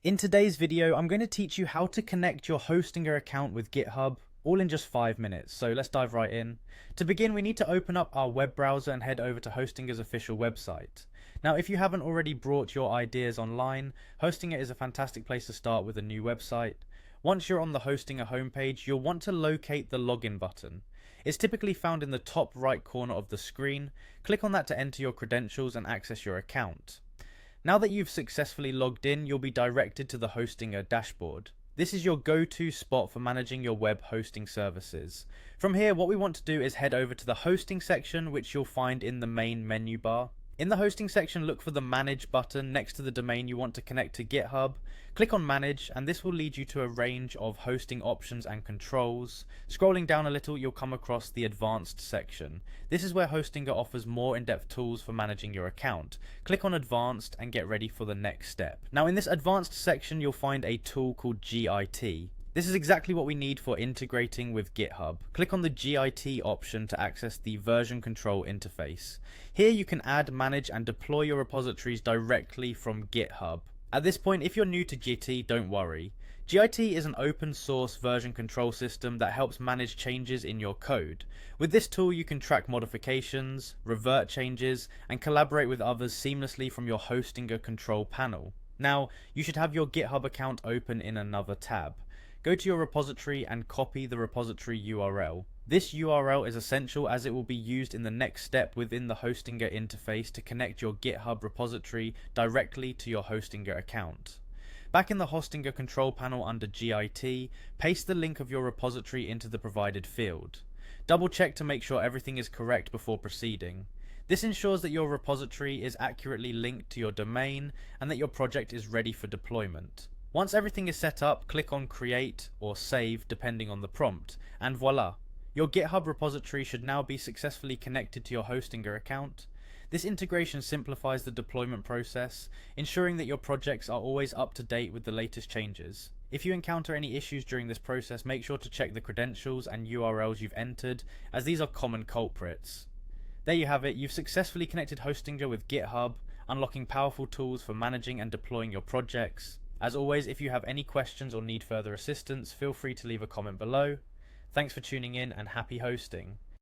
In today's video, I'm going to teach you how to connect your Hostinger account with GitHub, all in just 5 minutes, so let's dive right in. To begin, we need to open up our web browser and head over to Hostinger's official website. Now, if you haven't already brought your ideas online, Hostinger is a fantastic place to start with a new website. Once you're on the Hostinger homepage, you'll want to locate the login button. It's typically found in the top right corner of the screen. Click on that to enter your credentials and access your account. Now that you've successfully logged in, you'll be directed to the Hostinger dashboard. This is your go-to spot for managing your web hosting services. From here, what we want to do is head over to the hosting section, which you'll find in the main menu bar. In the hosting section, look for the Manage button next to the domain you want to connect to GitHub. Click on Manage, and this will lead you to a range of hosting options and controls. Scrolling down a little, you'll come across the Advanced section. This is where Hostinger offers more in-depth tools for managing your account. Click on Advanced and get ready for the next step. Now, in this Advanced section, you'll find a tool called Git. This is exactly what we need for integrating with GitHub. Click on the Git option to access the version control interface. Here you can add, manage and deploy your repositories directly from GitHub. At this point, if you're new to Git, don't worry. Git is an open source version control system that helps manage changes in your code. With this tool you can track modifications, revert changes, and collaborate with others seamlessly from your Hostinger control panel. Now, you should have your GitHub account open in another tab. Go to your repository and copy the repository URL. This URL is essential as it will be used in the next step within the Hostinger interface to connect your GitHub repository directly to your Hostinger account. Back in the Hostinger control panel under Git, paste the link of your repository into the provided field. Double check to make sure everything is correct before proceeding. This ensures that your repository is accurately linked to your domain and that your project is ready for deployment. Once everything is set up, click on Create or Save depending on the prompt, and voila! Your GitHub repository should now be successfully connected to your Hostinger account. This integration simplifies the deployment process, ensuring that your projects are always up to date with the latest changes. If you encounter any issues during this process, make sure to check the credentials and URLs you've entered, as these are common culprits. There you have it, you've successfully connected Hostinger with GitHub, unlocking powerful tools for managing and deploying your projects. As always, if you have any questions or need further assistance, feel free to leave a comment below. Thanks for tuning in and happy hosting.